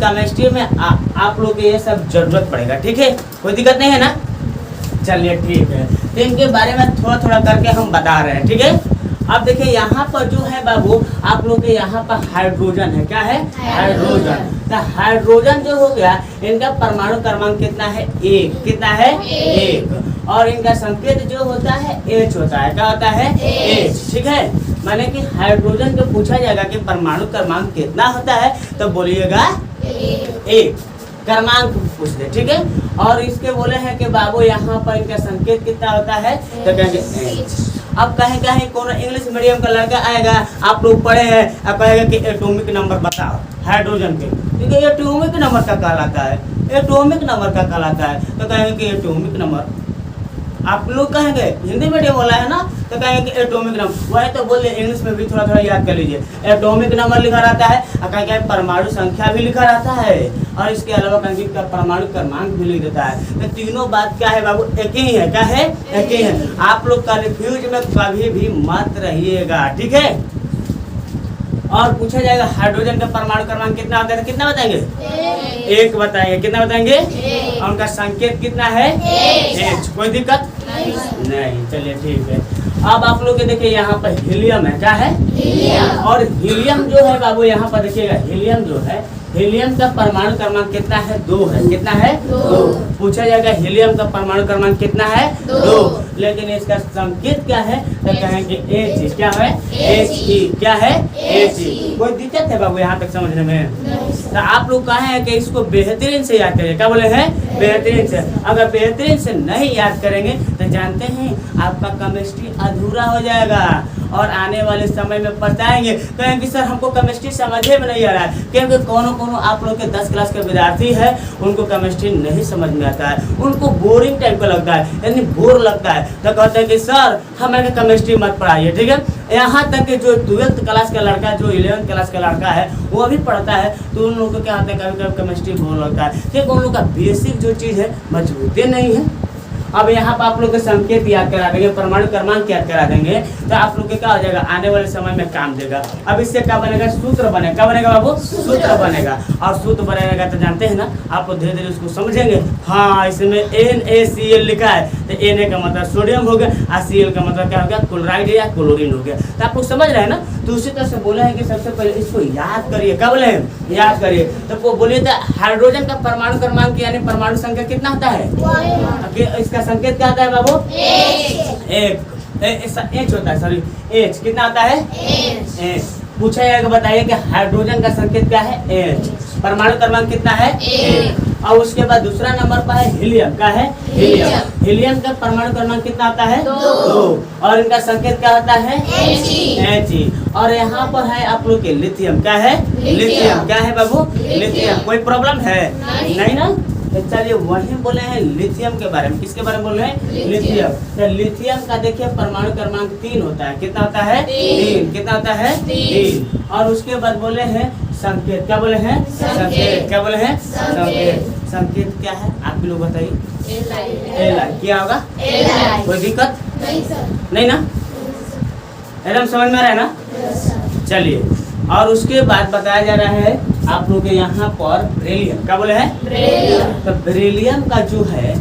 Chemistry में आप लोग को ये सब जरूरत पड़ेगा, ठीक है, कोई दिक्कत नहीं है ना। चलिए ठीक है, तो इनके बारे में थोड़ा थोड़ा करके हम बता रहे हैं, ठीक है। अब देखिए यहाँ पर जो है बाबू आप लोग के यहाँ पर हाइड्रोजन है, क्या है, हाइड्रोजन। तो हाइड्रोजन जो हो गया इनका परमाणु क्रमांक कितना है, एक, कितना है, एक। और इनका संकेत जो होता है H होता है, क्या होता है, H, ठीक है। माने कि हाइड्रोजन को पूछा जाएगा कि परमाणु क्रमांक कितना होता है तो बोलिएगा एक, क्रमांक पूछ दे, ठीक है। और इसके बोले हैं कि बाबू यहाँ पर इनका संकेत कितना होता है तो कहेंगे H। अब कहीं कहीं कौन इंग्लिश मीडियम का लड़का आएगा, आप लोग पढ़े हैं, अब कहेगा कि एटॉमिक नंबर बताओ हाइड्रोजन के, क्योंकि एटॉमिक नंबर का कहलाता है, एटॉमिक नंबर का कहलाता है। तो कहेंगे कि एटॉमिक नंबर, आप लोग कहेंगे हिंदी मीडियम वाला है ना तो कहेंगे कि एटॉमिक नंबर, वही तो बोलिए इंग्लिश में भी थोड़ा थोड़ा याद कर लीजिए। एटॉमिक नंबर लिखा रहता है और कहीं परमाणु संख्या भी लिखा रहता है, और इसके अलावा कहीं का परमाणु क्रमांक भी लिख देता है। तो तीनों बात क्या है बाबू, एक ही है, क्या है, एक ही है। आप लोग कंफ्यूज में कभी भी मत रहिएगा, ठीक है। और पूछा जाएगा हाइड्रोजन का परमाणु क्रमांक कितना होता है तो कितना बताएंगे, एक बताएंगे, कितना बताएंगे। और उनका संकेत कितना है, H, कोई दिक्कत नहीं। चलिए ठीक है। अब आप लोग देखिए यहाँ पर हीलियम है, क्या है, हीलियम। और हीलियम जो है बाबू यहाँ पर देखिएगा, हीलियम जो है, हीलियम का परमाणु क्रमांक कितना है, 2 है, कितना है, 2। पूछा जाएगा हीलियम का परमाणु क्रमांक कितना है, 2। लेकिन इसका संकेत क्या है तो कहेंगे H, क्या है, He, क्या है, He। कोई दिक्कत है बाबू यहाँ तक समझने में? तो आप लोग कहे हैं कि इसको बेहतरीन से याद करें, क्या बोले हैं, बेहतरीन से। अगर बेहतरीन से नहीं याद करेंगे तो जानते हैं आपका केमिस्ट्री अधूरा हो जाएगा, और आने वाले समय में पछताएंगे, कहेंगे सर हमको केमिस्ट्री समझे में नहीं आ रहा है। क्योंकि कोनो आप लोग के 10 क्लास के विद्यार्थी है, उनको केमिस्ट्री नहीं समझ में आता है, उनको बोरिंग टाइप का लगता है, यानी बोर लगता है। तो कहते हैं कि सर हमें केमिस्ट्री मत पढ़ाइए, ठीक है। यहाँ तक कि जो 12th क्लास का लड़का, जो 11th क्लास का लड़का है वो भी पढ़ता है, तो उन लोगों को क्या होता है, कभी कभी केमिस्ट्री बोर लगता है, क्योंकि उन लोग का बेसिक जो चीज़ है मजबूती नहीं है। अब यहाँ पर आप लोग के संकेत याद करा देंगे, परमाणु क्रमांक याद करा देंगे, तो आप लोग के क्या हो जाएगा, आने वाले समय में काम देगा। अब इससे क्या बनेगा, सूत्र बनेगा, क्या बनेगा बाबू, सूत्र बनेगा। और सूत्र बनेगा तो जानते हैं ना, आप लोग धीरे धीरे उसको समझेंगे। हाँ, इसमें NaCl लिखा है, तो Na का मतलब सोडियम हो गया, और Cl का मतलब क्या हो गया, क्लोराइड या क्लोरीन हो गया। तो आप लोग समझ रहे हैं ना। तो उसी तरह से बोले हैं कि सबसे पहले इसको याद करिए, क्या बोले हैं, याद करिए। तो बोलिए तो हाइड्रोजन का परमाणु क्रमांक यानी परमाणु संख्या कितना होता है, इसका संकेत क्या होता है बाबू, H होता है, सॉरी H, कितना होता है, H। पूछा जाएगा, बताइए कि हाइड्रोजन का संकेत क्या है, H, परमाणु क्रमांक कितना है, 1। और उसके बाद दूसरा नंबर पर है हीलियम, क्या है, हीलियम। हीलियम का परमाणु क्रमांक कितना होता है, 2। और इनका संकेत क्या होता है, He। और यहाँ पर है आप लोग के लिथियम, क्या है, लिथियम, क्या है बाबू, लिथियम। कोई प्रॉब्लम है नहीं ना। तो चलिए वही बोले हैं लिथियम के बारे में, किसके बारे में बोल रहे हैं, लिथियम। तो लिथियम का देखिए परमाणु क्रमांक 3 होता है, कितना होता है, 3। कितना होता है, 3। और उसके बाद बोले हैं संकेत, क्या बोले हैं, संकेत, क्या बोले हैं, संकेत। संकेत क्या है आप भी लोग बताइए, Li, क्या होगा, कोई दिक्कत नहीं ना, एकदम समझ में आ रहा है ना। चलिए, और उसके बाद बताया जा रहा है आप लोग के यहाँ पर बेरिलियम, क्या बोले हैं, बेरिलियम। तो बेरिलियम का जो है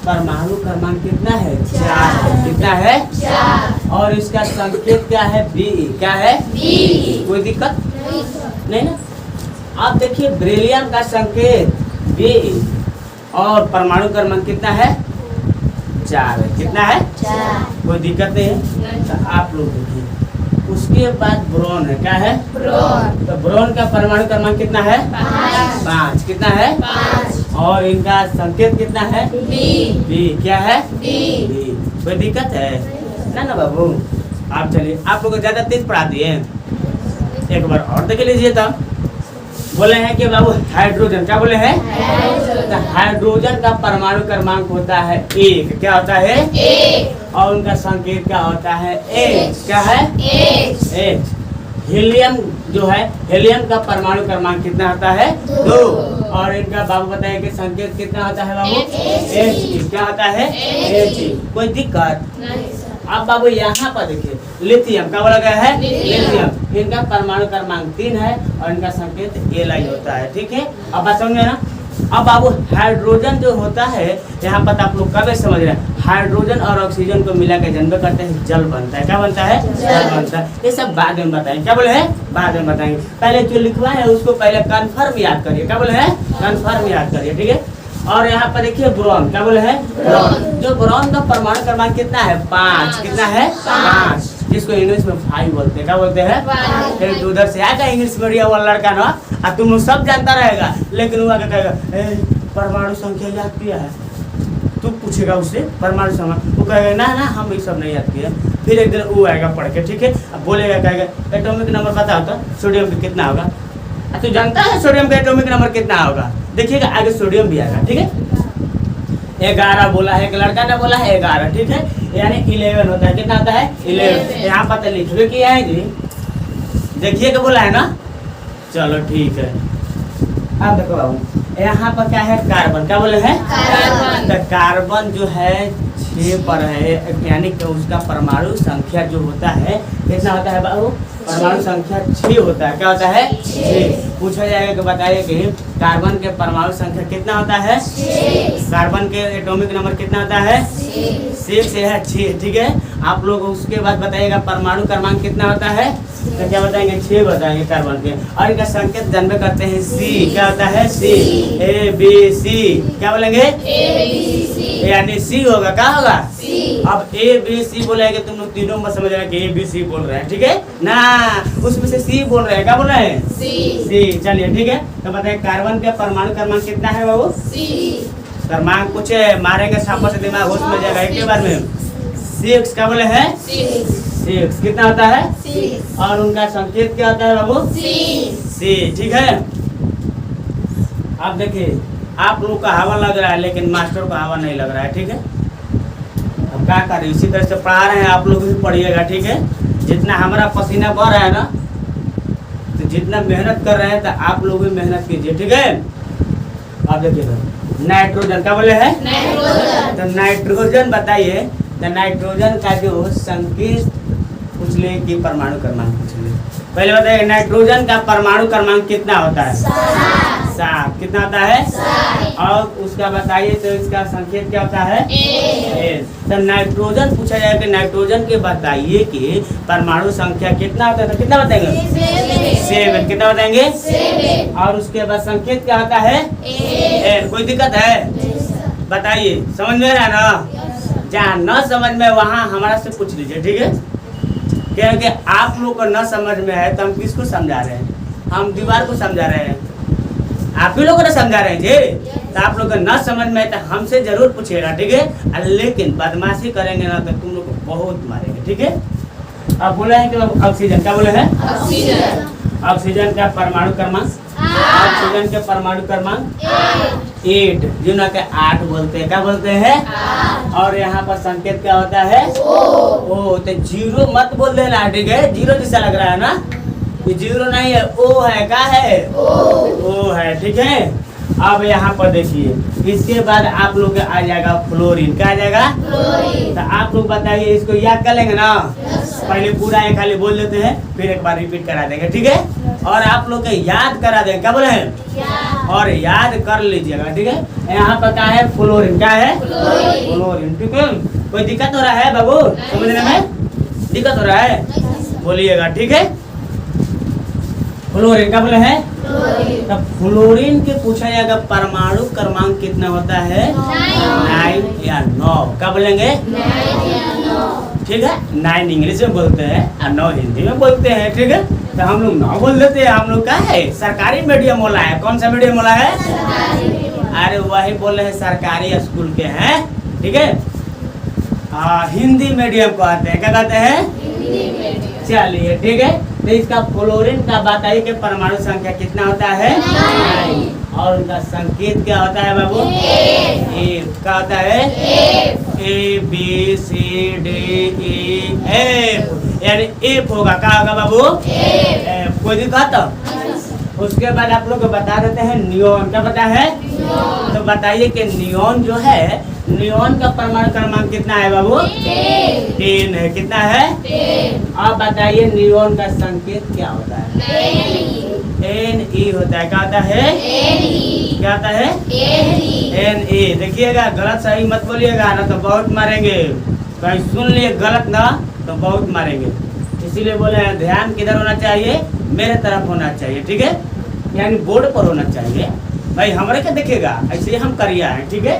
परमाणु क्रमांक कितना है, 4। कितना है, 4। और इसका संकेत क्या है, Be, क्या है, Be। कोई दिक्कत नहीं ना। आप देखिए बेरिलियम का संकेत Be, और परमाणु क्रमांक कितना है, 4 है, कितना है, 4। कोई दिक्कत नहीं है। तो आप लोग देखिए उसके बाद ब्रोन है, क्या है, ब्रोन। तो ब्रोन का परमाणु क्रमांक कितना है, 5। कितना है, 5। और इनका संकेत कितना है, बी, क्या है, बी। कोई दिक्कत है ना ना बाबू। आप चलिए, आप लोग को ज्यादा तेज पढ़ा दिए, एक बार और देख लीजिए। तब बोले हैं कि बाबू हाइड्रोजन, क्या बोले हैं, तो हाइड्रोजन का परमाणु क्रमांक होता है 1। क्या होता है, 1। और उनका संकेत क्या होता है, H। क्या है, H। हीलियम जो है, हीलियम का परमाणु क्रमांक कितना होता है, 2। और इनका बाबू बताइए कि संकेत कितना होता है बाबू, H। क्या होता है, H। कोई दिक्कत। अब बाबू यहाँ पर देखिए लिथियम। क्या बोला गया है? लिथियम। इनका परमाणु क्रमांक 3 है और इनका संकेत Li होता है। ठीक है, अब बात समझ में ना। अब बाबू हाइड्रोजन जो होता है, यहाँ पर आप लोग कब समझ रहे हैं, हाइड्रोजन और ऑक्सीजन को मिला के जन्म करते हैं, जल बनता है। क्या बनता है? जल बनता है। ये सब बाद में बताएंगे। क्या बोले हैं? बाद में बताएंगे। पहले जो लिखवा है उसको पहले कन्फर्म याद करिए। क्या बोले हैं? कन्फर्म याद करिए। ठीक है, और यहाँ पर देखिए बोरॉन। क्या बोले हैं? बोरॉन। जो बोरॉन का परमाणु क्रमांक कितना है? 5। कितना है? 5, जिसको इंग्लिश में 5 बोलते हैं। क्या बोलते हैं? फिर उधर से आएगा इंग्लिश मीडियम वाला लड़का ना, और तुम लोग सब जानता रहेगा, लेकिन वो आगे कहेगा परमाणु संख्या याद किया है? तू पूछेगा उससे परमाणु संख्या, वो कहेगा ना ना हम ये सब नहीं याद किया। फिर एक दिन वो आएगा पढ़ के, ठीक है, अब बोलेगा, कहेगा एटॉमिक नंबर पता होता सोडियम का कितना होगा? तू जानता है सोडियम का एटॉमिक नंबर कितना होगा? देखिएगा आगे सोडियम भी आएगा। ठीक है, 11 बोला है, एक लड़का ने बोला है 11। ठीक है, यानी 11 होता है। कितना होता है? 11। यहाँ पर लिखिए किया है जी, देखिए क्या बोला है ना। चलो ठीक है, अब देखो बाबू यहाँ पर क्या है? कार्बन। क्या बोले हैं? कार्बन। तो कार्बन जो है 6 पर है, यानी कि उसका परमाणु संख्या जो होता है कितना होता है बाबू? परमाणु संख्या 6 होता है। क्या होता है? 6। पूछा जाएगा कि बताइए कि कार्बन के परमाणु संख्या कितना होता है? 6। कार्बन के एटॉमिक नंबर कितना होता है? 6 से है 6। ठीक है, आप लोग उसके बाद बताइएगा परमाणु क्रमांक कितना होता है? तो क्या बताएंगे? 6 बताएंगे कार्बन के। और इनका संकेत जन्म करते हैं C। क्या होता है? C, ABC। क्या बोलेंगे? ABC, यानी C होगा। क्या होगा? C। अब ABC बोलेंगे, तुम लोग तीनों में समझ रहे हैं कि ABC बोल रहे हैं। ठीक है ना, उसमें से C बोल रहे हैं। क्या बोल रहे हैं? C। चलिए ठीक है, तो बताइए कार्बन का परमाणु क्रमांक कितना है बाबू? C। क्रमांक कुछ मारेंगे छापा से दिमाग होश में जाएगा एक बार में। 6। क्या बोले हैं? 6। कितना होता है? 6। और उनका संकेत क्या होता है बाबू? C। ठीक है, अब देखिए आप लोग का हवा लग रहा है, लेकिन मास्टर को हवा नहीं लग रहा है। ठीक है, अब क्या करें, इसी तरह से पढ़ा रहे हैं, आप लोग भी पढ़िएगा। ठीक है, जितना हमारा पसीना बह रहा है ना, तो जितना मेहनत कर रहे हैं तो आप लोग भी मेहनत कीजिए। ठीक है, अब देखिए नाइट्रोजन। क्या बोले हैं? नाइट्रोजन। तो नाइट्रोजन बताइए, तो नाइट्रोजन का जो संकेत पूछ ले कि परमाणु क्रमांक पूछ ले। पहले बताइए नाइट्रोजन का परमाणु क्रमांक कितना होता है? 7। कितना होता है? 7। और उसका बताइए तो इसका संकेत क्या होता है? तो नाइट्रोजन पूछा जाए कि नाइट्रोजन के बताइए कि परमाणु संख्या कितना होता है, तो कितना बताएंगे? 7। कितना बताएंगे? 7। और उसके बाद संकेत क्या होता है? कोई दिक्कत है? बताइए, समझ में रहा ना? जहाँ न समझ में वहाँ हमारा से पूछ लीजिए। ठीक है, क्योंकि आप लोग को न समझ में है तो हम किसको समझा रहे हैं? हम दीवार को समझा रहे हैं, आप ही लोगों को समझा रहे हैं जी। तो आप लोग को न समझ में है तो हमसे जरूर पूछिएगा। ठीक है, लेकिन बदमाशी करेंगे ना तो तुम लोग को बहुत मारेंगे। ठीक है, अब बोले हैं कि ऑक्सीजन। क्या बोले हैं? ऑक्सीजन। ऑक्सीजन का परमाणु क्रमांक, ऑक्सीजन के परमाणु क्रमांक 8, जिन्हों के 8 बोलते हैं। क्या बोलते हैं? और यहाँ पर संकेत क्या होता है? ओ। तो 0 मत बोल देना। ठीक है, 0 जैसा लग रहा है ना, ये 0 नहीं है, O है। क्या है? O है। ठीक है, अब यहाँ पर देखिए, इसके बाद आप लोग के आ जाएगा फ्लोरीन। क्या आ जाएगा? फ्लोरीन। तो आप लोग बताइए, इसको याद कर लेंगे ना? पहले पूरा एक खाली बोल देते हैं, फिर एक बार रिपीट करा देंगे। ठीक है, और आप लोग के याद करा देंगे। क्या बोले हैं? और याद कर लीजिएगा। ठीक है, यहाँ पर क्या है? फ्लोरीन। क्या है? फ्लोरीन। ठीक है, कोई दिक्कत हो रहा है बाबू समझने में? दिक्कत हो रहा है? बोलिएगा। ठीक है, फ्लोरीन। क्या बोले हैं? तब फ्लोरीन के पूछा जाएगा परमाणु क्रमांक कितना होता है? 9 या 9। क्या बोलेंगे? 9 या 9। ठीक है, 9 इंग्लिश में बोलते हैं और 9 हिंदी में बोलते हैं। ठीक है, तो हम लोग 9 बोल देते हैं। हम लोग का है सरकारी मीडियम वाला है। कौन सा मीडियम वाला है? अरे वही बोल रहे हैं, सरकारी स्कूल के हैं। ठीक है, हिंदी मीडियम को आते हैं। क्या कहते हैं? हिंदी मीडियम। चलिए ठीक है, तो इसका फ्लोरीन का बताइए कि परमाणु संख्या कितना होता है? 9। और उनका संकेत क्या होता है बाबू? क्या होता है? ABCDEF, यानी F होगा। क्या होगा बाबू? F। कोई दिक्कत? उसके बाद आप लोग बता देते हैं नियोन। क्या पता है? तो बताइए कि नियोन जो है, नियोन का परमाणु क्रमांक कितना है बाबू? 10 है। कितना है? 10। अब बताइए नियोन का संकेत क्या होता है? Ne होता है। क्या होता है? क्या होता है? Ne। देखिएगा, गलत सही मत बोलिएगा ना तो बहुत मारेंगे। कहीं सुन लिए गलत ना तो बहुत मारेंगे। इसीलिए बोले ध्यान किधर होना चाहिए? मेरे तरफ होना चाहिए, ठीक है, यानी बोर्ड पर होना चाहिए। भाई हमारे क्या देखेगा, ऐसे ही हम करिया है, ठीक है।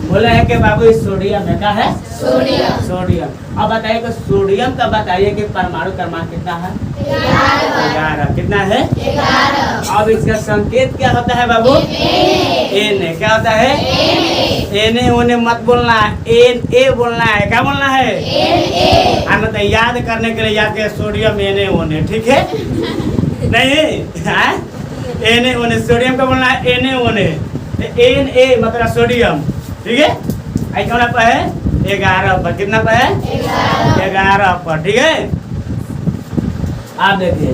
बोले हैं कि बाबू इस सोडियम है। क्या है? सोडियम। अब बताइए कि सोडियम का बताइए कि परमाणु क्रमांक कितना है? 11। कितना है? 11। अब इसका संकेत क्या होता है बाबू? Na। क्या होता है? Na होने मत बोलना है, Na बोलना है। क्या बोलना है? Na। तो याद करने के लिए याद किया सोडियम Na होने, ठीक है नहीं? Na होने सोडियम का बोलना है Na होने। Na मतलब सोडियम, ठीक है। आई कौन पर है? 11 पर। कितना पर है? 11 पर, ठीक है। आप देखिए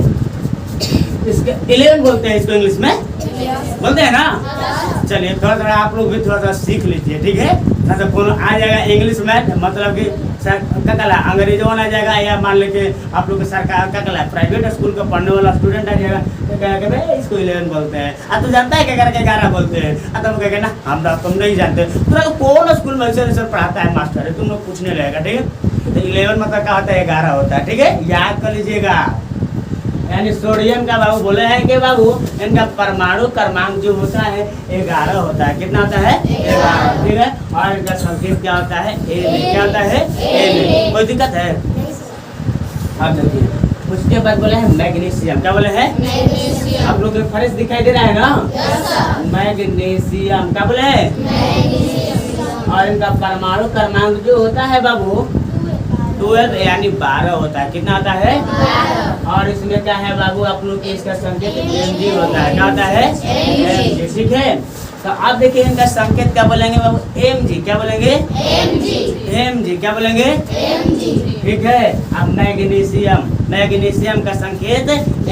इसके 11 बोलते हैं, इसको इंग्लिश में बोलते हैं ना। चलिए थोड़ा थोड़ा आप लोग भी थोड़ा थोड़ा सीख लीजिए, ठीक है। ना तो कौन आ जाएगा इंग्लिश में, मतलब कि क्या कहला अंग्रेजों आ जाएगा, या मान लीजिए आप लोग सरकार क्या कहला प्राइवेट स्कूल का पढ़ने वाला स्टूडेंट आ जाएगा तो कहेगा भाई इसको 11 बोलते हैं। तू जानता है क्या करके 11 बोलते हैं? तुम कहेगा ना हम तुम नहीं जानते। तो कौन स्कूल में ऐसे पढ़ाता है मास्टर, तुम लोग पूछने लगेगा, ठीक है। तो 11 मतलब क्या होता है? 11 होता है, ठीक है, याद कर लीजिएगा। यानी सोडियम का बाबू बोले हैं कि बाबू इनका परमाणु क्रमांक जो होता है 11 होता है। कितना होता है? 11, ठीक है। और इनका संकेत क्या होता है? Na। क्या होता है? Na। कोई दिक्कत है? अब देखिए उसके बाद बोले हैं मैग्नीशियम। क्या बोले हैं? आप लोग को फर्श दिखाई दे रहा है ना? मैग्नीशियम। क्या बोले हैं? और इनका परमाणु क्रमांक जो होता है बाबू 12 यानी 12 होता है। कितना होता है? 12। और इसमें क्या है बाबू आप लोग की इसका संकेत Mg होता है। क्या होता है? Mg, ठीक है। तो आप देखिए इनका संकेत क्या बोलेंगे बाबू? Mg। क्या बोलेंगे? Mg। क्या बोलेंगे? Mg, ठीक है। अब मैग्नीशियम का संकेत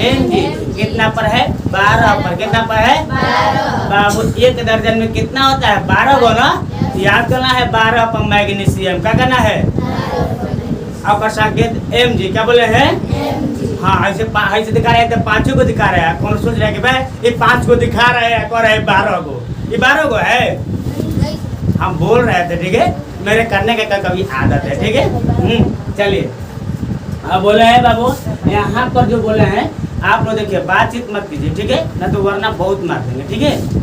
Mg। कितना पर है? 12 पर। कितना पर है? 12। बाबू एक दर्जन में कितना होता है? 12 गो ना, याद करना है। 12 पर मैग्नीशियम क्या करना है? आपका संकेत Mg। क्या बोले हैं? हाँ, ऐसे दिखा रहे हैं तो 5 को दिखा रहे हैं। कौन सोच रहे हैं कि भाई ये 5 को दिखा रहे हैं, कह रहे हैं 12 को। ये 12 को है, हम बोल रहे थे, ठीक है। मेरे करने का कभी आदत है, ठीक है। चलिए अब बोले हैं बाबू यहाँ पर जो बोले हैं आप लोग देखिए बातचीत मत कीजिए, ठीक है, ना तो वरना बहुत मार देंगे, ठीक है।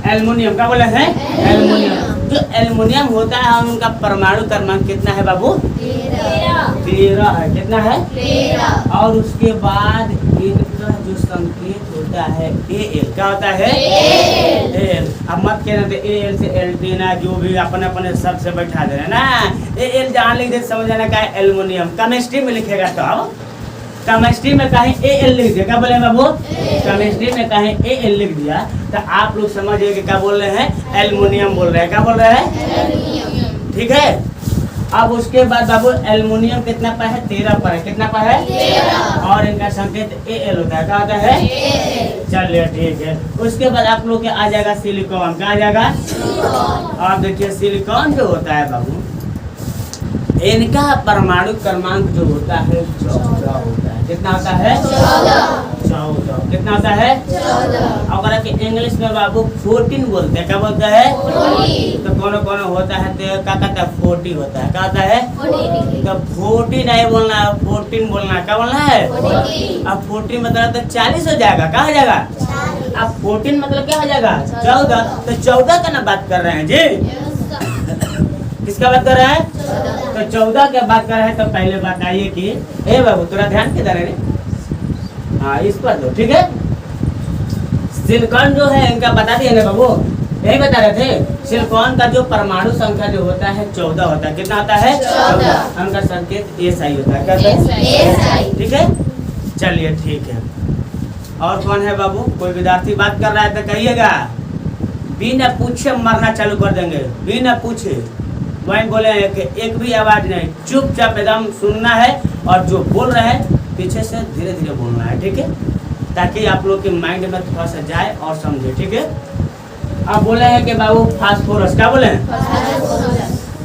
एल्युमिनियम। क्या बोले हैं? एल्युमिनियम। जो एल्युमिनियम होता है उनका परमाणु क्रमांक कितना है बाबू? 13 है। कितना है? 13। और उसके बाद इनका जो संकेत होता है Al। क्या होता है? Al। अब मत कहना तो Al से एल्टीना जो भी अपने अपने शब्द से बैठा दे रहे ना। Al जहाँ लिख दे समझ जाना का है एल्युमिनियम। केमिस्ट्री में लिखेगा तो अब केमिस्ट्री में कहीं Al लिख दिया। क्या बोले बाबू? केमिस्ट्री में कहीं Al लिख दिया तो आप लोग समझिए कि क्या बोल रहे हैं? एल्युमिनियम बोल रहे हैं। क्या बोल रहे हैं? ठीक है। अब उसके बाद बाबू एल्युमिनियम कितना पर है? 13 पर है। कितना पर है? 13। और इनका संकेत Al होता है। क्या होता है? चलिए ठीक है। उसके बाद आप लोग के आ जाएगा सिलिकॉन। क्या आ जाएगा? आप देखिए सिलिकॉन जो होता है बाबू इनका परमाणु क्रमांक जो होता है 14 होता है। कितना होता है? 14। कितना होता है? 14। अगर कि इंग्लिश में बाबू 14 बोलते हैं। क्या बोलते हैं? 14। तो कौन कौन होता है तो क्या कहता है? 40 होता है। क्या होता है? 40। तो 40 नहीं बोलना है, 14 बोलना है। क्या बोलना है? 14। अब 14 मतलब तो 40 हो जाएगा। क्या हो जाएगा? अब 14 मतलब क्या हो जाएगा? 14। तो 14 का ना बात कर रहे हैं जी। किसका बात कर रहा है? तो 14 की बात कर रहे हैं। तो पहले बताइए कि ए बाबू थोड़ा ध्यान किधर है? हाँ इस पर दो, ठीक है। सिलिकॉन जो है इनका बता दिए ना बाबू, यही बता रहे थे। सिलिकॉन का जो परमाणु संख्या जो होता है 14 होता है। कितना होता है? 14। उनका संकेत SI होता है। क्या होता है? ठीक है। चलिए ठीक है। और कौन है बाबू? कोई विद्यार्थी बात कर रहा है तो कहिएगा, बिना पूछे मरना चालू कर देंगे। बिना पूछे वही बोले हैं कि एक भी आवाज नहीं, चुपचाप एकदम सुनना है और जो बोल रहे हैं पीछे से धीरे धीरे बोलना है, ठीक है, ताकि आप लोग के माइंड में थोड़ा सा जाए और समझे, ठीक है। अब बोले हैं कि बाबू फास्फोरस, क्या बोले हैं?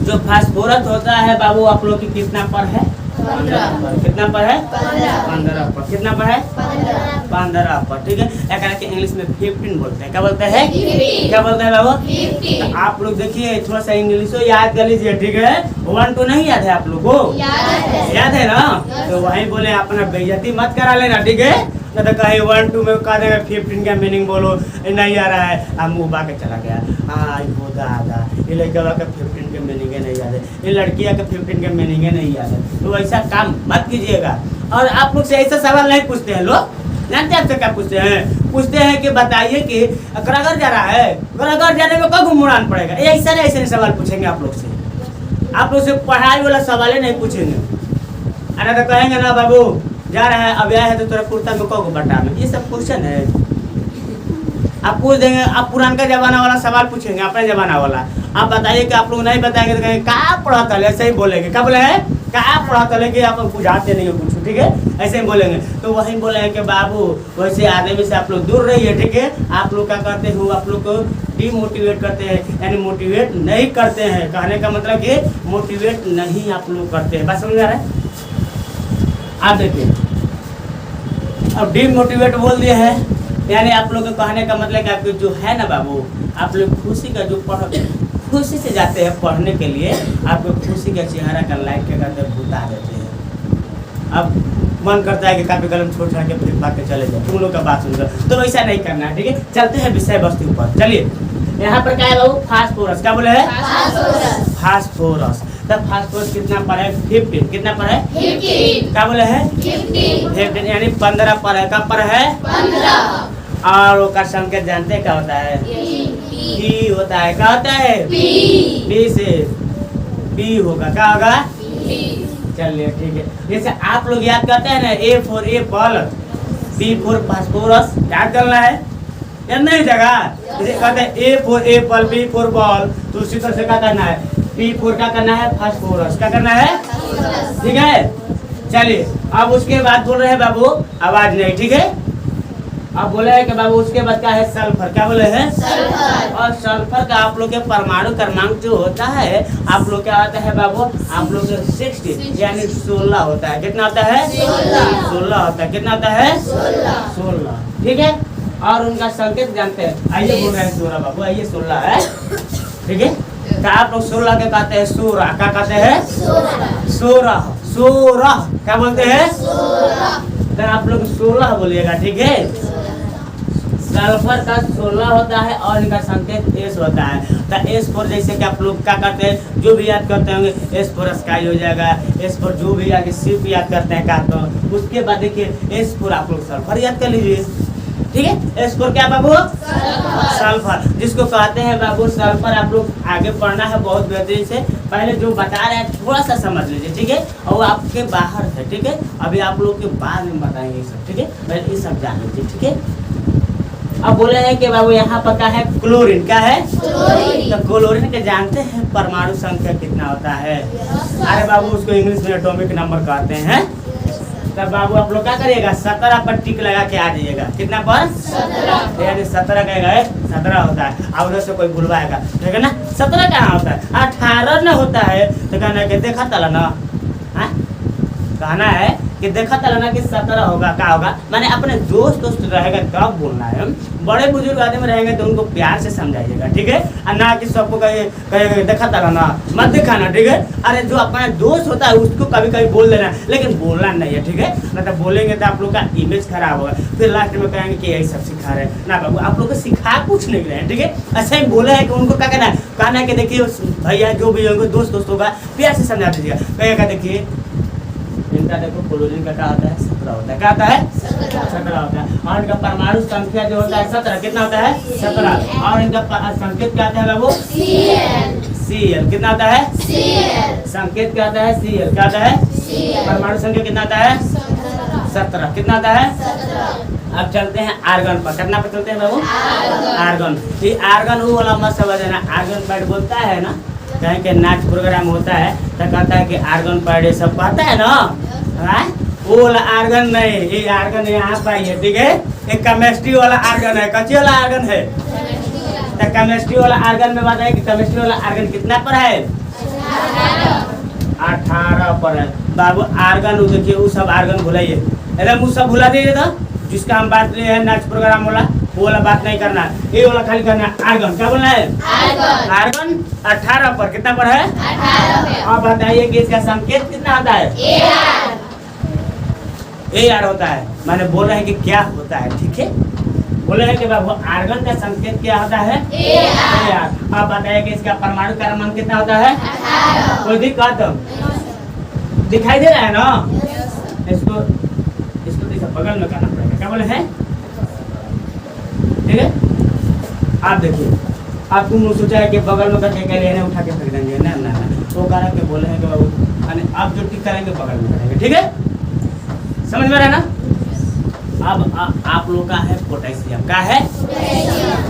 जो फास्फोरस होता है बाबू आप लोग की कितना पर है? 15 पर। कितना पर है? 15 पर। कितना पर है? 15 पर। ठीक है, एक के इंग्लिश में 15 बोलते हैं। क्या बोलते हैं? क्या बोलते हैं बाबू? तो आप लोग देखिए थोड़ा सा इंग्लिश याद कर लीजिए, ठीक है। 1 2 नहीं याद है आप लोग को? याद है ना? तो वही बोले अपना बेइज्जती मत करा लेना, ठीक है। न तो कहीं 1 2 में कह देगा 15 का मीनिंग बोलो, नहीं आ रहा है, अब मुँह बा के चला गया। हाँ वो दादा ये लड़का का 15 के मीनिंग नहीं याद है, ये लड़कियाँ का 15 के मीनिंग नहीं याद है। तो ऐसा काम मत कीजिएगा। और आप लोग से ऐसा सवाल नहीं पूछते हैं लोग, जानते हैं आपसे क्या पूछते हैं? पूछते हैं कि बताइए कि करागर जा रहा है, करागर जाने में कब मुड़ान पड़ेगा। ये ऐसे सवाल पूछेंगे आप लोग से। आप लोग से पढ़ाई वाला सवाल नहीं पूछेंगे। अरे तो कहेंगे ना बाबू जा रहा है, अब आया है तो तेरा कुर्ता में कब बटा में, ये सब क्वेश्चन है। आप पूछ देंगे, आप पुराना जमाना वाला सवाल पूछेंगे, अपने जमाना वाला। आप बताइए कि आप लोग नहीं बताएंगे तो कहेंगे कहाँ पढ़ा था, ऐसे ही बोलेंगे। क्या बोले हैं? कहाँ पढ़ा था, लेकिन आप बुझाते नहीं हो कुछ, ठीक है, ऐसे ही बोलेंगे। तो वही बोले हैं कि बाबू वैसे आदमी से आप लोग दूर रहिए, ठीक है। आप लोग क्या करते हो, आप लोग को डिमोटिवेट करते हैं, यानी मोटिवेट नहीं करते हैं। कहने का मतलब कि मोटिवेट नहीं आप लोग करते हैं। बात समझ आ रहा है? आप देखिए अब डिमोटिवेट बोल दिए हैं, यानी आप लोग के कहने का मतलब कि आपको जो है ना बाबू, आप लोग खुशी का जो खुशी से जाते हैं पढ़ने के लिए, आपको खुशी का चेहरा का लाइट के करते बुता देते हैं। अब मन करता है कि काफी कलम छोड़ छाड़ के फिर भाग के चले जाए, तुम लोग का बात सुनकर। तो वैसा नहीं करना है, ठीक है। चलते हैं विषय वस्तु पर। चलिए यहाँ पर क्या है बाबू? फास्फोरस। क्या बोले है? फास्फोरस। तब फास्फोरस कितना पर है? 15। कितना पर है? 15। क्या बोले है? 15 यानी 15 पर है। कब पर है? 15। और उसका संकेत जानते हैं क्या होता है? पी होता है। क्या होता है? पी से पी होगा। क्या होगा? चलिए ठीक है। जैसे आप लोग याद करते हैं ना, A for Apple, B for phosphorus, याद करना है, याद नहीं जगह। जैसे कहते हैं A for Apple, B for ball, तो उसी तरह से क्या करना है? P for क्या करना है? फास्फोरस। क्या करना है? ठीक है। चलिए अब उसके बाद बोल रहे हैं बाबू, आवाज नहीं, ठीक है। अब बोले हैं कि बाबू उसके बाद क्या है? सल्फर। क्या बोले हैं? सल्फर। और सल्फर का आप लोग के परमाणु क्रमांक जो होता है, आप लोग क्या होता है बाबू? आप लोग 60 यानी 16 होता है। कितना होता है? 16 होता है। कितना होता है? 16। ठीक है। और उनका संकेत जानते हैं, आइए बोल रहे हैं 16 बाबू, आइए 16 है, ठीक है। तो आप लोग 16 के कहते हैं 16। क्या कहते हैं? 16। क्या बोलते हैं? तो आप लोग 16 बोलिएगा, ठीक है। सल्फर का 16 होता है और इनका संकेत S होता है। तो S फॉर जैसे कि आप लोग क्या करते हैं, जो भी याद करते होंगे, S फॉर स्काई हो जाएगा, S फॉर जो भी आगे शिप याद करते हैं कार्टून, उसके बाद देखिए S फॉर आप लोग सल्फर याद कर लीजिए, ठीक है। S फॉर क्या बाबू? सल्फर, जिसको कहते हैं बाबू सल्फर। आप लोग आगे पढ़ना है बहुत बेहतरीन से, पहले जो बता रहे हैं थोड़ा सा समझ लीजिए, ठीक है। और वो आपके बाहर है, ठीक है। अभी आप लोग के बाद में बताएंगे ये सब, ठीक है। पहले ये सब जान लीजिए, ठीक है। अब बोले हैं कि बाबू यहाँ पर क्या है? क्लोरीन। क्या है? क्लोरीन। तो क्लोरीन के जानते हैं परमाणु संख्या कितना होता है? अरे बाबू उसको इंग्लिश में एटॉमिक नंबर कहते हैं। तब बाबू आप लोग क्या करिएगा? 17 पर टिक लगा के आ जाइएगा। कितना पर? 17। यानी 17 कहेगा 17 होता है। अब उधर से कोई भूलवाएगा ठीक है ना, 17 कहाँ होता है? 18 न होता है। तो कहना है कि देखा तला ना, कहना है कि देखा तला ना कि 17 होगा। क्या होगा? माने अपने दोस्त रहेगा तब बोलना है। बड़े बुजुर्ग आदमी रहेंगे तो उनको प्यार से समझाइएगा, ठीक है। और ना कि सबको कहे देखा तला ना, मत दिखाना, ठीक है। अरे जो अपना दोस्त होता है उसको कभी कभी बोल देना, लेकिन बोलना नहीं है, ठीक है। मतलब बोलेंगे तो आप लोग का इमेज खराब होगा, फिर लास्ट में कहेंगे कि यही सब सिखा रहे हैं। ना बाबू आप लोग को सिखा कुछ नहीं रहे हैं, ठीक है। ऐसे ही बोले हैं कि उनको क्या कहना है? कहना है कि देखिए भैया जो भी होंगे दोस्त होगा, प्यार से समझा दीजिएगा। कहेगा देखिए इनका देखो क्लोरीन का क्या होता है? 17 होता है। क्या होता है? 17 होता है। और इनका परमाणु संख्या जो होता है 17। कितना होता है? 17। और इनका संकेत क्या होता है बाबू? Cl। कितना होता है? संकेत क्या होता है? Cl। क्या होता है? परमाणु संख्या कितना होता है? 17। कितना होता है? अब चलते हैं आर्गन पर। कितना पर चलते हैं बाबू? आर्गन। ये आर्गन वो वाला मत समझ ना, आर्गन पैड बोलता है ना, कहीं के नाच प्रोग्राम होता है तो कहता है कि आर्गन पैड ये सब कहता है ना, वो वाला आर्गन नहीं, ये आर्गन यहाँ पाई है, ठीक है। एक केमिस्ट्री वाला आर्गन है, कच्ची वाला आर्गन है, तो केमिस्ट्री वाला आर्गन में बताइए कि केमिस्ट्री वाला आर्गन कितना पर है? 18 पर है बाबू। आर्गन वो देखिए, वो सब आर्गन भुलाइए, एकदम वो सब भुला दीजिए। तो जिसका हम बात ले है नेक्स्ट प्रोग्राम वाला, वो वाला बात नहीं करना, ये वाला खाली करना है। आर्गन क्या बोलना है? आर्गन 18 पर, कितना पर है? 18। अब बताइए कि इसका संकेत कितना होता है? AR होता है। मैंने बोल रहे हैं कि क्या होता है, ठीक है? बोले हैं कि बाबू आर्गन का संकेत क्या होता है? AR। अब बताइए कि इसका परमाणु क्रमांक कितना होता है? 18। कोई दिक्कत दिखाई दे रहा है ना? इसको बगल में करना पड़ेगा। क्या बोले हैं? ठीक है, आप देखिए, आप तुम लोग सोचा है कि बगल में करके क्या लेने उठा के फेंक देंगे, ना ना ना, वो कह के बोले हैं कि बाबू आप जो टिक करेंगे बगल में करेंगे, ठीक है? समझ में रहा ना? अब आप लोग का है पोटेशियम। का है?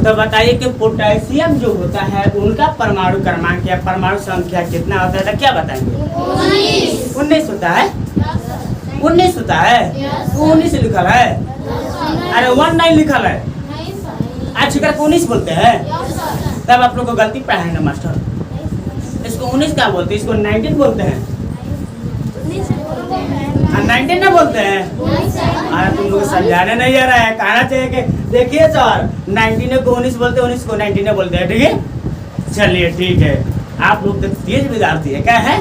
तो बताइए कि पोटेशियम जो होता है उनका परमाणु क्रमांक या परमाणु संख्या कितना होता है? तो क्या बताएंगे? 19 होता है। 19 होता है। 19 लिखल है। अरे 19 लिखल है। आज शिकर को 19 बोलते हैं। तब आप लोग को गलती पढ़ाएंगे मास्टर। इसको 19 क्या बोलते हैं? इसको 19 बोलते हैं। 19 ना बोलते हैं। अरे तुम लोग समझाने नहीं आ रहा है, कहना चाहिए कि देखिए सर 19 को 19 बोलते हैं, 19 को 19 बोलते हैं, ठीक है? चलिए ठीक है, आप लोग तो तेज विद्यार्थी है। क्या है?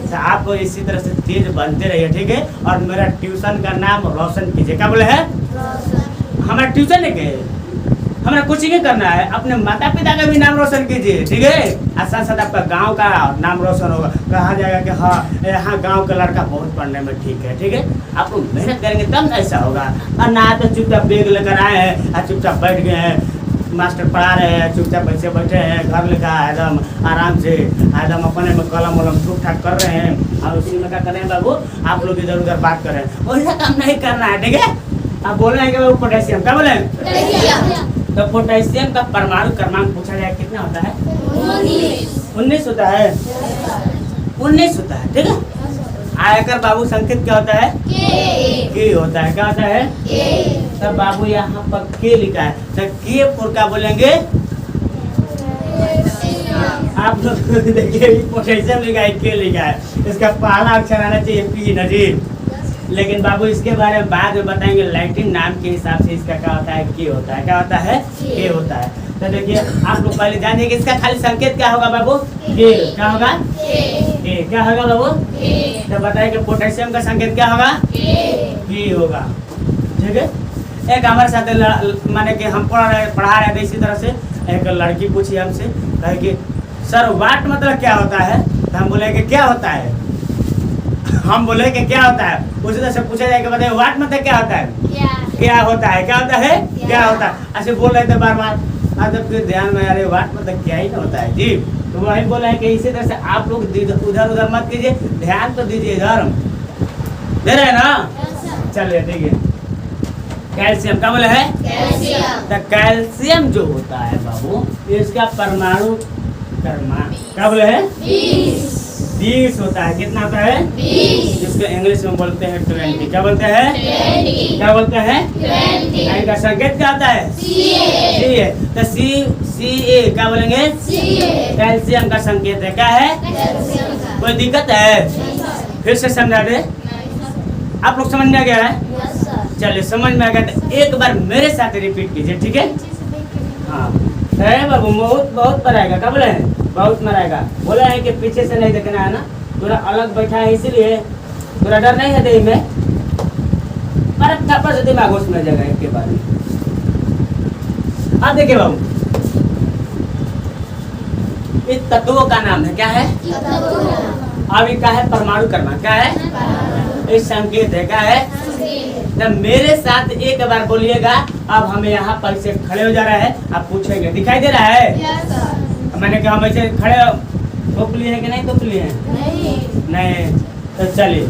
तो आपको इसी तरह से तेज बनते रहिए, ठीक है? और मेरा ट्यूशन का नाम रोशन कीजिए। क्या बोले है? हमारा ट्यूशन है के हमारा कोचिंग करना है, अपने माता पिता का भी नाम रोशन कीजिए, ठीक है? और साथ साथ आपका गांव का नाम रोशन होगा, कहा जाएगा कि हाँ यहाँ गांव का लड़का बहुत पढ़ने में ठीक है, ठीक है? आप लोग मेहनत करेंगे तब ऐसा होगा। और ना तो चुपचाप बैग लेकर आए हैं और चुपचाप बैठ गए हैं, मास्टर पढ़ा रहे हैं, चुपचाप ऐसे बैठे हैं, घर लिखा है एकदम आराम से, एकदम अपने में कलम वलम ठीक ठाक कर रहे हैं, और उसी में क्या कर रहे हैं बाबू? आप लोग इधर उधर बात कर रहे हैं, वैसा काम नहीं करना है, ठीक है? आप बोल रहे हैं कि बाबू पोटेशियम। क्या बोले? तो पोटेशियम का परमाणु क्रमांक पूछा जाए कितना होता है? 19 होता है। 19 होता है, ठीक है? आयकर बाबू संकेत क्या होता है? के होता है। क्या होता है? तब बाबू यहाँ पर के लिखा है, तो के पर क्या बोलेंगे? आप लोग देखिए पोटेशियम लिखा है, के लिखा है, इसका पहला अक्षर आना चाहिए पी ना जी। लेकिन बाबू इसके बारे में बाद में बताएंगे। लैटिन नाम के हिसाब से इसका क्या होता है? के होता है। क्या होता है? के होता है। तो देखिए आप लोग पहले जानिए कि इसका खाली संकेत क्या होगा बाबू? के। क्या होगा? के। क्या होगा बाबू? तो बताइए कि पोटेशियम का संकेत क्या होगा? के होगा, ठीक है? एक हमारे साथ माने कि हम पढ़ा रहे थे, इसी तरह से एक लड़की पूछी हमसे, कहे कि सर वाट मतलब क्या होता है? तो हम बोले कि क्या होता है? हम बोले कि क्या होता है? उसी तरह से पूछा जाए कि बताइए वाट मतलब क्या होता है? क्या होता है? क्या होता है? क्या होता है? ऐसे बोल रहे थे बार बार, जब फिर ध्यान में आ रहे वाट मतलब क्या ही ना होता है जी। तो वही बोला है कि इसी तरह से आप लोग उधर उधर मत कीजिए, ध्यान तो दीजिए, इधर दे रहे हैं ना? चलिए ठीक है। कैल्शियम क्या बोले है? तो कैल्शियम जो होता है बाबू, इसका परमाणु क्रमांक क्या बोले है? 20 होता है। कितना होता है? 20। जिसको इंग्लिश में बोलते हैं 20। क्या बोलते हैं? 20। क्या बोलते हैं? 20। इनका संकेत क्या होता है? सी है। तो सी क्या बोलेंगे? कैल्शियम का संकेत है। क्या है? कोई दिक्कत है? फिर से समझा दे। आप लोग समझ में आ गया है? चलिए समझ में आ गया तो एक बार मेरे साथ रिपीट कीजिए, ठीक है? हाँ बाबू, बहुत बहुत मराएगा। क्या बोले हैं? बहुत मराएगा। बोला है कि पीछे से नहीं देखना है ना, थोड़ा अलग बैठा है इसीलिए, थोड़ा डर नहीं है देह में, पर थप्पड़ से दिमाग घुस में जाएगा एक के बाद। अब देखिए बाबू, इस तत्वों का नाम है क्या है? अब क्या है? परमाणु क्रमांक। क्या है? इस संकेत है। क्या है? तो मेरे साथ एक बार बोलिएगा। अब हमें यहाँ पर से खड़े हो जा रहा है, आप पूछेंगे दिखाई दे रहा है? मैंने कहा हम ऐसे खड़े तोप लिए हैं कि नहीं तोप लिए हैं? नहीं। तो चलिए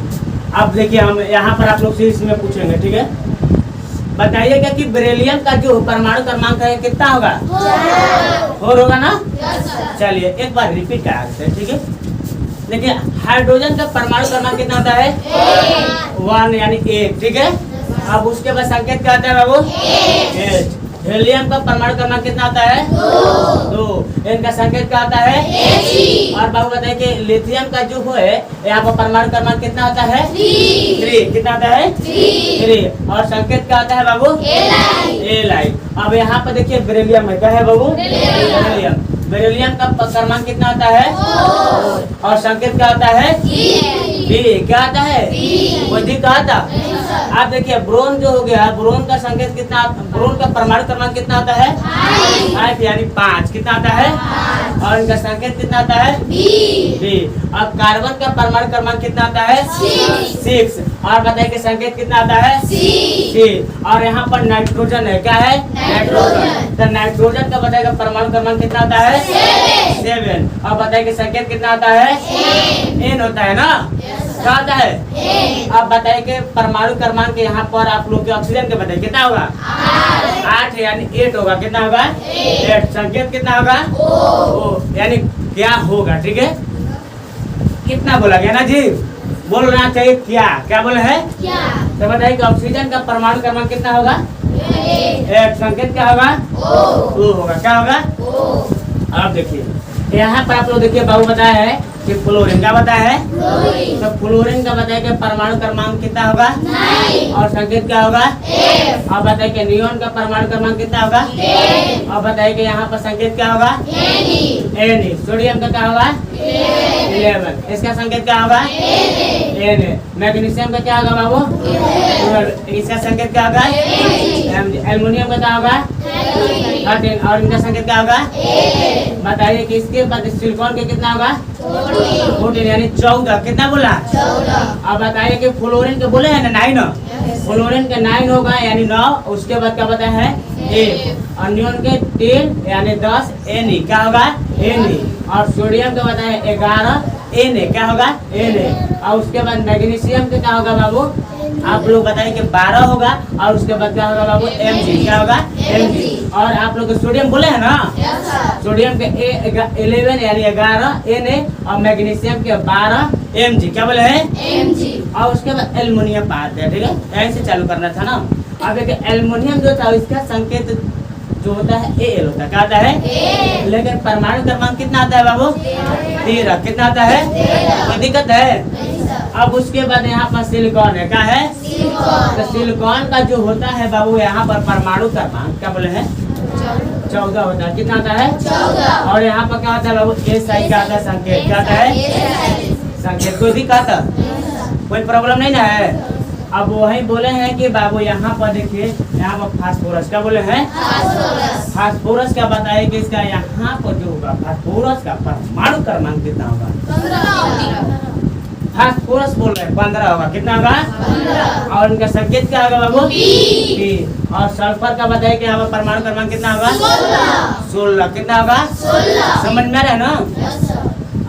अब देखिए, हम यहाँ पर आप लोग से इसमें पूछेंगे, ठीक है? बताइएगा कि बेरिलियम का जो परमाणु क्रमांक है कितना होगा? 4 होगा ना? चलिए एक बार रिपीट करा देते हैं, ठीक है? देखिए हाइड्रोजन का परमाणु क्रमांक कितना होता है? 1 यानी 1, ठीक है? अब उसके बाद संकेत क्या होता है बाबू? H। हेलियम का परमाणु क्रमांक कितना आता है? 2। इनका संकेत क्या आता है? और बाबू बताइए कि लिथियम का जो है यहाँ पर परमाणु क्रमांक कितना आता है? 3। कितना आता है? 3। और संकेत क्या आता है बाबू? Li। अब यहाँ पर देखिए बेरिलियम है, क्या है बाबू? बेरिलियम। बेरिलियम का क्रमांक कितना आता है? 4। और संकेत क्या आता है? B। क्या आता है? कोई दी कहा था? आप देखिए ब्रोन जो हो गया, ब्रोन का संकेत कितना, ब्रोन का परमाणु क्रमांक कितना आता है? 5 यानी 5। कितना आता है? और इनका संकेत कितना आता है? B। अब कार्बन का परमाणु क्रमांक कितना आता है? 6। और बताइए कि संकेत कितना आता है? C। और यहाँ पर नाइट्रोजन है, क्या है? नाइट्रोजन। तो नाइट्रोजन का बताइएगा परमाणु क्रमांक कितना आता है? 7। और बताइए कि संकेत कितना आता है? N होता है ना? क्या आता है? अब बताइए कि परमाणु क्रमांक यहाँ पर आप लोग के ऑक्सीजन के बताइए कितना होगा? 8 यानी 8 होगा। कितना होगा? 8। संकेत कितना होगा? O। यानी क्या होगा? ठीक है, कितना बोला गया ना जी? बोलना चाहिए क्या? क्या बोले है? तो बताइए कि ऑक्सीजन का परमाणु क्रमांक कितना होगा? 8। संकेत क्या होगा? O होगा। क्या होगा? अब देखिए यहाँ पर आप लोग देखिए बाबू बताया है कि फ्लोरीन का बताया है, तो फ्लोरीन का बताया कि परमाणु क्रमांक कितना होगा? 9। और संकेत क्या होगा? F। और बताइए कि नियोन का परमाणु क्रमांक कितना होगा? 10। और बताइए कि यहाँ पर संकेत क्या होगा? Na। सोडियम का क्या होगा? 11। इसका संकेत क्या होगा? Na। मैग्नीशियम का क्या होगा बाबू? 12। इसका संकेत क्या होगा? Mg। एल्युमिनियम का क्या होगा? 13। और इनका संकेत क्या होगा? बताइए कि इसके बाद सिलिकॉन के कितना होगा? 14 यानी 14। कितना बोला? 14। अब बताइए कि फ्लोरीन के बोले हैं ना 9। फ्लोरीन के 9 होगा यानी 9। उसके बाद क्या बताया है? 1। और नियोन के 10 यानी 10 Na। क्या होगा? Na। और सोडियम का बताया 11 Na। क्या होगा? Na। और उसके बाद मैग्नीशियम का क्या होगा बाबू? आप लोग बताइए कि 12 होगा। और उसके बाद क्या होगा बाबू? Mg। क्या होगा? Mg। और आप लोग सोडियम बोले हैं ना? सोडियम के 11 यानी 11 Na। और मैग्नीशियम के 12 Mg। क्या बोले हैं? Mg। और उसके बाद एल्युमिनियम पाते हैं। ठीक है, ऐसे चालू करना था ना। अब देखिए एल्युमिनियम जो था इसका संकेत जो होता है Al होता है। क्या आता है? लेकिन परमाणु क्रमांक कितना आता है बाबू? 13। कितना आता है? कोई दिक्कत है? अब उसके बाद यहाँ पर सिलिकॉन है। क्या है? तो सिलिकॉन का जो होता है बाबू यहाँ पर परमाणु क्रमांक क्या बोले हैं? 14 होता है। कितना आता है? 14। और यहाँ पर क्या आता है बाबू? SI का आता है संकेत। क्या आता है? संकेत। कोई दिक्कत? कोई प्रॉब्लम नहीं ना है? अब वही बोले हैं कि बाबू यहाँ पर देखिए यहाँ पर फास्फोरस। क्या बोले हैं? फास्फोरस क्या बताइए कि इसका यहाँ पर जो होगा फास्फोरस का परमाणु क्रमांक कितना होगा? 15। फास्फोरस बोल रहे हैं 15 होगा। कितना होगा? 15। और इनका संकेत क्या होगा बाबू? P। और सल्फर का बताइए कि यहाँ पर परमाणु क्रमांक कितना होगा? 16। कितना होगा? 16। समझ में आ रहा है ना?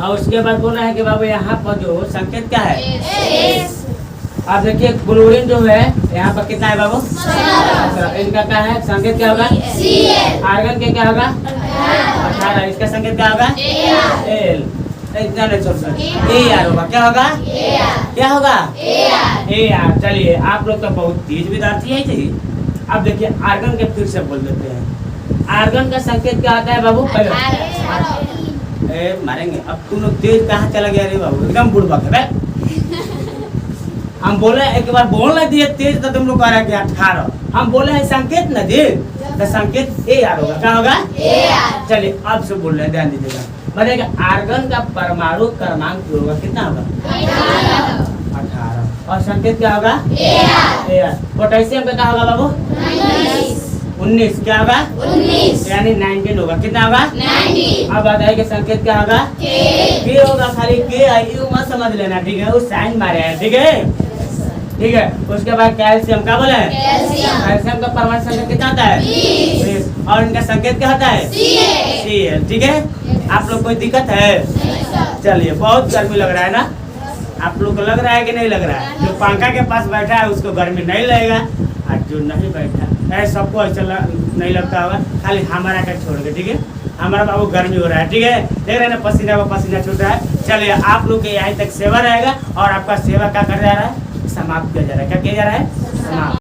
और उसके बाद बोल रहे हैं कि बाबू यहाँ पर जो संकेत क्या है? आप देखिए क्लोरीन जो है यहाँ पर कितना है बाबू? 17। इनका क्या है संकेत? क्या होगा? Cl। आर्गन के क्या होगा? 18। इसका संकेत क्या होगा? Al। इतना नहीं छोड़ सकते। Ar होगा। क्या होगा? क्या होगा? Ar। चलिए आप लोग तो बहुत तेज विद्यार्थी है जी। अब देखिए आर्गन के फिर से बोल देते हैं। आर्गन का संकेत क्या आता है बाबू? मारेंगे। अब तुम लोग तेज कहाँ चला गया रे बाबू? एकदम बुड़बक है। हम बोले एक बार बोल नहीं दिए तेज तो तुम लोग कह रहे कि 18। हम बोले हैं संकेत न दे तो संकेत Ar होगा। क्या होगा? Ar। चलिए अब से बोल रहे हैं, ध्यान दीजिएगा। बताइएगा आर्गन का परमाणु क्रमांक जो होगा कितना होगा? 18। और संकेत क्या होगा? Ar। पोटेशियम का क्या होगा बाबू? 19। क्या होगा? 19 यानी 19 होगा। कितना होगा? 19। अब बताइए कि संकेत क्या होगा? K होगा। खाली K आई मत समझ लेना, ठीक है? उस साइन मारे हैं, ठीक है? ठीक है। उसके बाद कैल्शियम का बोले? कैल्शियम का परमाणु संकेत कितना आता है? 20। और इनका संकेत क्या होता है? Cl। ठीक है। आप लोग कोई दिक्कत है? चलिए बहुत गर्मी लग रहा है ना? आप लोग को लग रहा है कि नहीं लग रहा है? जो पंखा के पास बैठा है उसको गर्मी नहीं लगेगा, और जो नहीं बैठा है सबको ऐसा नहीं लगता होगा, खाली हमारा का छोड़ के। ठीक है, हमारा बाबू गर्मी हो रहा है। ठीक है, देख रहे हैं ना पसीना व पसीना छूट रहा है। चलिए आप लोग के यहीं तक सेवा रहेगा और आपका सेवा क्या कर जा रहा है? समाप्त किया जा रहा है। क्या किया जा रहा है? समाप्त।